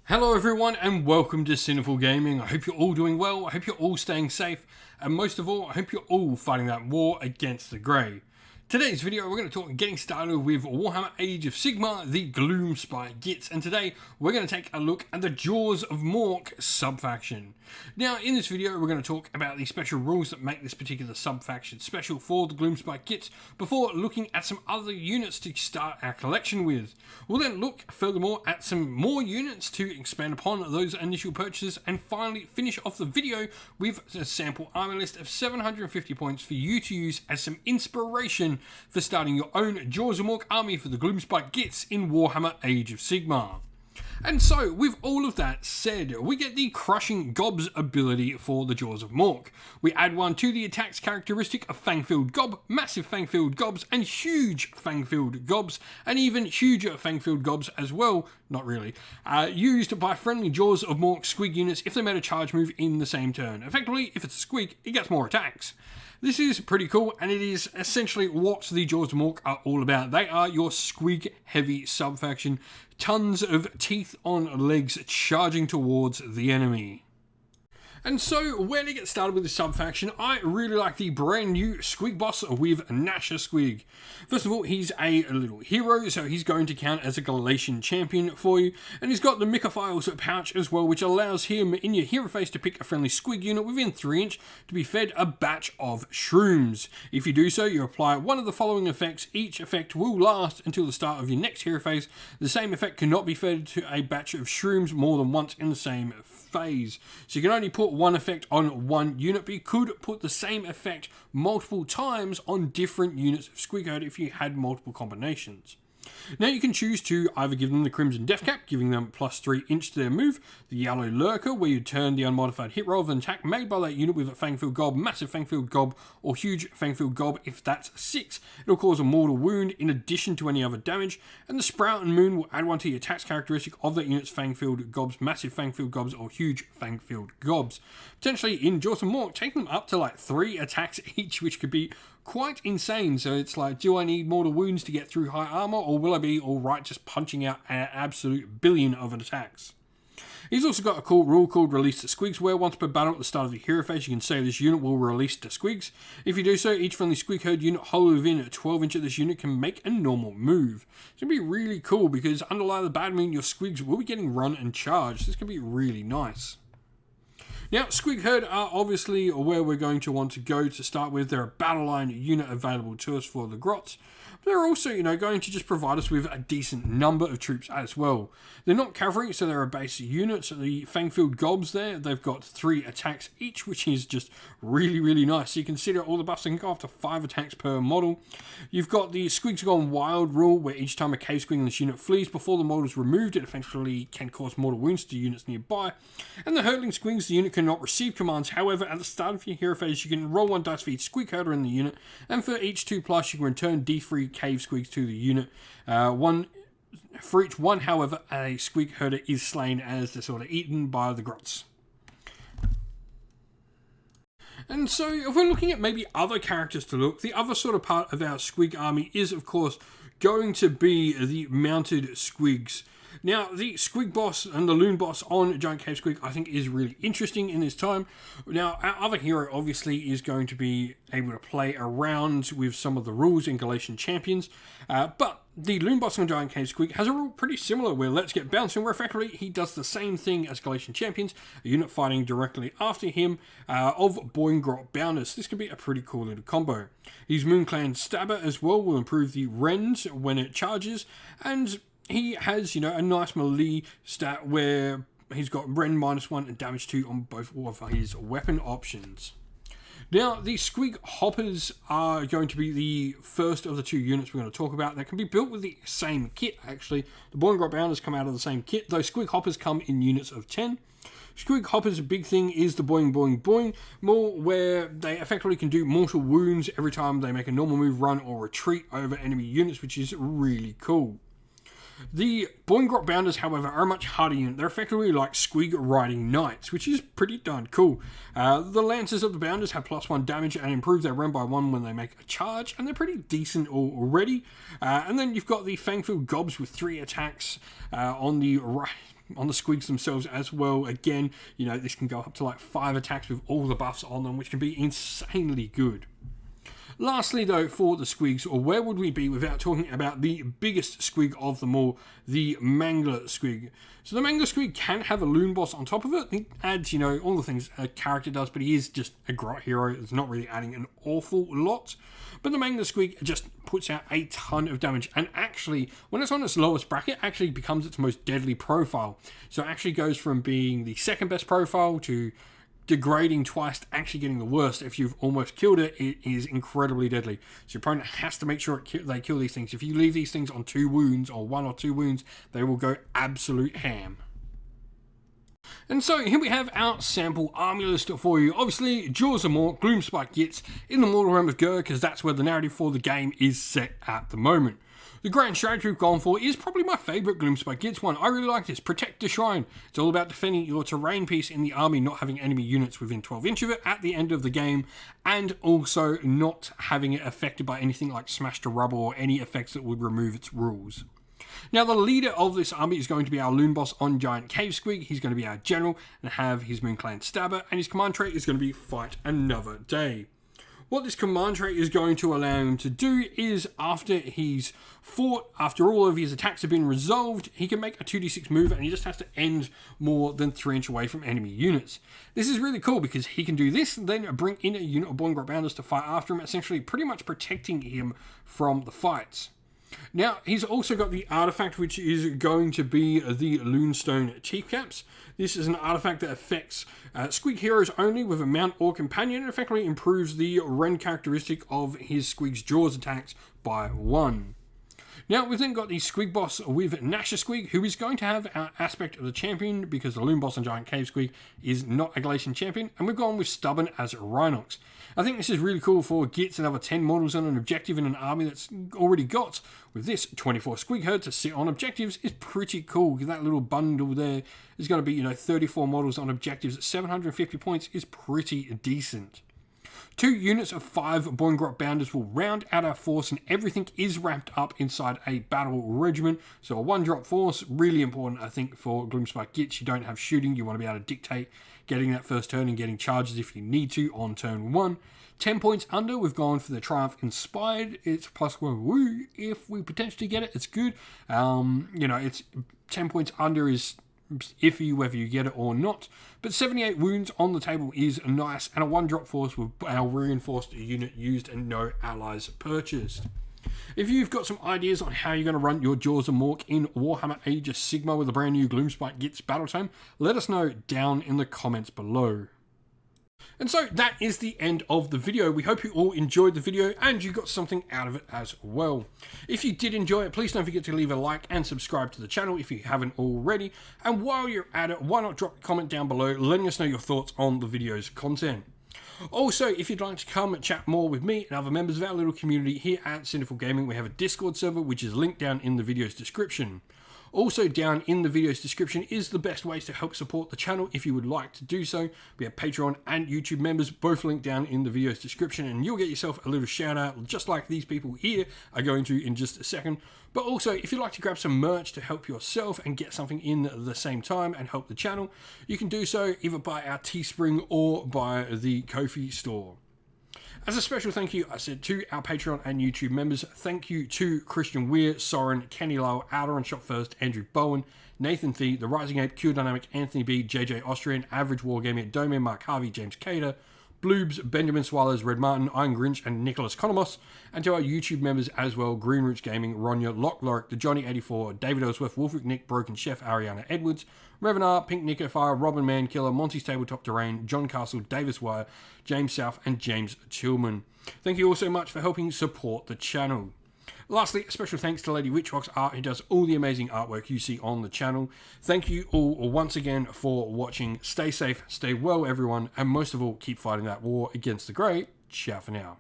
Hello everyone and welcome to Sinful Gaming. I hope you're all doing well, I hope you're all staying safe, and most of all, I hope you're all fighting that war against the grey. Today's video we're going to talk getting started with Warhammer Age of Sigmar, the Gloomspite Gitz, and today we're going to take a look at the Jaws of Mork sub-faction. Now in this video we're going to talk about the special rules that make this particular sub-faction special for the Gloomspite Gitz before looking at some other units to start our collection with. We'll then look furthermore at some more units to expand upon those initial purchases and finally finish off the video with a sample army list of 750 points for you to use as some inspiration for starting your own Jaws of Mork army for the Gloomspite Gitz in Warhammer Age of Sigmar. And so, with all of that said, we get the Crushing Gobs ability for the Jaws of Mork. We add one to the attacks characteristic of Fang-filled Gob, Massive Fang-filled Gobs, and Huge Fang-filled Gobs, and even huger Fang-filled Gobs as well, not really, used by friendly Jaws of Mork Squig units if they made a charge move in the same turn. Effectively, if it's a Squig, it gets more attacks. This is pretty cool, and it is essentially what the Jaws of Mork are all about. They are your Squig-heavy sub-faction, tons of teeth on legs charging towards the enemy. And so, when to get started with the sub-faction, I really like the brand new Squig boss with Nasher Squig. First of all, he's a little hero, so he's going to count as a Galatian champion for you, and he's got the Mycophiles pouch as well, which allows him in your hero phase to pick a friendly Squig unit within 3 inch to be fed a batch of shrooms. If you do so, you apply one of the following effects. Each effect will last until the start of your next hero phase. The same effect cannot be fed to a batch of shrooms more than once in the same phase. So you can only put one effect on one unit, but you could put the same effect multiple times on different units of Squig Herd if you had multiple combinations. Now you can choose to either give them the Crimson Death Cap, giving them +3 inch to their move, the Yellow Lurker, where you turn the unmodified hit roll of an attack made by that unit with a Fang-filled Gob, Massive Fang-filled Gob, or Huge Fang-filled Gob. If that's 6, it'll cause a mortal wound in addition to any other damage, and the Sprout and Moon will add one to the attacks characteristic of that unit's Fang-filled Gobs, Massive Fang-filled Gobs, or Huge Fang-filled Gobs. Potentially in Jaws of Mork, taking them up to like 3 attacks each, which could be quite insane. So it's like, do I need mortal wounds to get through high armor, or will I be alright just punching out an absolute billion of attacks? He's also got a cool rule called Release the Squigs, where once per battle at the start of your hero phase, you can say this unit will release the Squigs. If you do so, each friendly Squig Herd unit wholly within 12 inch of this unit can make a normal move. It's going to be really cool because under Lie of the Battleline, your Squigs will be getting run and charged. This can be really nice. Now, Squig Herd are obviously where we're going to want to go to start with. They're a battleline unit available to us for the Grots. But they're also, going to just provide us with a decent number of troops as well. They're not cavalry, so they're a base unit. So the Fang-filled Gobs there, they've got 3 attacks each, which is just really, really nice. So you consider all the buffs can go up to 5 attacks per model. You've got the Squigs Gone Wild rule, where each time a cave squig in this unit flees before the model is removed, it effectively can cause mortal wounds to units nearby. And the Hurtling Squigs, the unit cannot receive commands. However, at the start of your hero phase, you can roll 1 dice for each Squig Herder in the unit, and for each 2+, you can return D3 cave squigs to the unit. For each 1, however, a Squig Herder is slain as they're sort of eaten by the Grots. And so, if we're looking at maybe other characters to look, the other sort of part of our Squig army is, of course, going to be the mounted Squigs. Now, the Squig boss and the Loon boss on Giant Cave Squig, I think, is really interesting in this time. Now, our other hero, obviously, is going to be able to play around with some of the rules in Galatian Champions, but the Loon boss on Giant Cave Squig has a rule pretty similar, where Let's Get Bouncing, where effectively he does the same thing as Galatian Champions, a unit fighting directly after him of Boingrot Bounders. This could be a pretty cool little combo. His Moonclan Stabber as well will improve the Rends when it charges, and he has, a nice melee stat where he's got Rend -1 and damage 2 on both of his weapon options. Now, the Squig Hoppers are going to be the first of the 2 units we're going to talk about. They can be built with the same kit, actually. The Boingrot Bounders come out of the same kit, though Squig Hoppers come in units of 10. Squig Hoppers' big thing is the boing boing boing, more where they effectively can do mortal wounds every time they make a normal move, run, or retreat over enemy units, which is really cool. The Boingrot Bounders, however, are a much harder unit. They're effectively like Squig riding knights, which is pretty darn cool. The Lancers of the Bounders have +1 damage and improve their rend by 1 when they make a charge, and they're pretty decent already. And then you've got the Fang-filled Gobs with 3 attacks on the right. on the Squigs themselves as well. Again, you know, this can go up to like 5 attacks with all the buffs on them, which can be insanely good. Lastly, though, for the Squigs, or where would we be without talking about the biggest Squig of them all, the Mangler Squig. So the Mangler Squig can have a Loon Boss on top of it. He adds, you know, all the things a character does, but he is just a grot hero. It's not really adding an awful lot. But the Mangler Squig just puts out a ton of damage, and actually, when it's on its lowest bracket, actually becomes its most deadly profile. So it actually goes from being the second best profile to degrading twice to actually getting the worst. If you've almost killed it, it is incredibly deadly. So your opponent has to make sure they kill these things. If you leave these things on 2 wounds or 1 or 2 wounds, they will go absolute ham. And so here we have our sample army list for you. Obviously, Jaws of Mork, Gloomspite Gitz in the Mortal Realm of Gur, because that's where the narrative for the game is set at the moment. The grand strategy we've gone for is probably my favourite Gloomspite Gitz one. I really like this. Protect the Shrine. It's all about defending your terrain piece in the army, not having enemy units within 12 inch of it at the end of the game, and also not having it affected by anything like Smash to Rubble or any effects that would remove its rules. Now, the leader of this army is going to be our Loon Boss on Giant Cave Squig. He's going to be our general and have his Moon Clan Stabber, and his command trait is going to be Fight Another Day. What this command trait is going to allow him to do is, after he's fought, after all of his attacks have been resolved, he can make a 2d6 move, and he just has to end more than 3 inch away from enemy units. This is really cool because he can do this, and then bring in a unit of Born Bounders to fight after him, essentially pretty much protecting him from the fights. Now, he's also got the artifact, which is going to be the Loonstone Teeth Caps. This is an artifact that affects Squig heroes only with a mount or companion, and effectively improves the rend characteristic of his Squig's Jaws attacks by 1. Now, we've then got the Squig Boss with Nasher Squig, who is going to have our aspect of the champion, because the Loon Boss and Giant Cave Squig is not a Galatian champion, and we've gone with Stubborn as Rhinox. I think this is really cool for Gitz another 10 models on an objective in an army that's already got. With this 24 Squig herd to sit on objectives is pretty cool. That little bundle there is going to be, you know, 34 models on objectives at 750 points is pretty decent. 2 units of 5 Born Bounders will round out our force, and everything is wrapped up inside a battle regiment. So a 1-drop force, really important, I think, for Gloomspite Gitz. You don't have shooting, you want to be able to dictate getting that first turn and getting charges if you need to on turn 1. 10 points under, we've gone for the Triumph Inspired. It's +1 woo. If we potentially get it, it's good. You know, it's 10 points under is iffy whether you get it or not, but 78 wounds on the table is nice, and a 1-drop force with our reinforced unit used and no allies purchased. If you've got some ideas on how you're going to run your Jaws of Mork in Warhammer Age of Sigmar with a brand new Gloomspite Gitz battle tome, let us know down in the comments below. And so that is the end of the video. We hope you all enjoyed the video and you got something out of it as well. If you did enjoy it, please don't forget to leave a like and subscribe to the channel if you haven't already. And while you're at it, why not drop a comment down below letting us know your thoughts on the video's content. Also, if you'd like to come and chat more with me and other members of our little community here at Sinful Gaming, we have a Discord server which is linked down in the video's description. Also down in the video's description is the best ways to help support the channel if you would like to do so. We have Patreon and YouTube members, both linked down in the video's description, and you'll get yourself a little shout out just like these people here are going to in just a second. But also, if you'd like to grab some merch to help yourself and get something in the same time and help the channel, you can do so either by our Teespring or by the Ko-fi store. As a special thank you, I said, to our Patreon and YouTube members, thank you to Christian Weir, Soren, Kenny Lowe, Outer and Shot First, Andrew Bowen, Nathan Thee, The Rising Ape, Q Dynamic, Anthony B, JJ Austrian, Average Wargamer, Domain, Mark Harvey, James Cater, Bloobs, Benjamin Swallows, Red Martin, Iron Grinch, and Nicholas Conomos, and to our YouTube members as well, Green Roots Gaming, Ronya, Lock Lorick, The Johnny84, David Ellsworth, Wolfric Nick, Broken Chef, Ariana Edwards, Revenar, Pink Nico Fire, Robin Man Killer, Monty's Tabletop Terrain, John Castle, Davis Wire, James South, and James Tillman. Thank you all so much for helping support the channel. Lastly, a special thanks to Lady Witchbox Art, who does all the amazing artwork you see on the channel. Thank you all once again for watching. Stay safe, stay well everyone, and most of all, keep fighting that war against the grey. Ciao for now.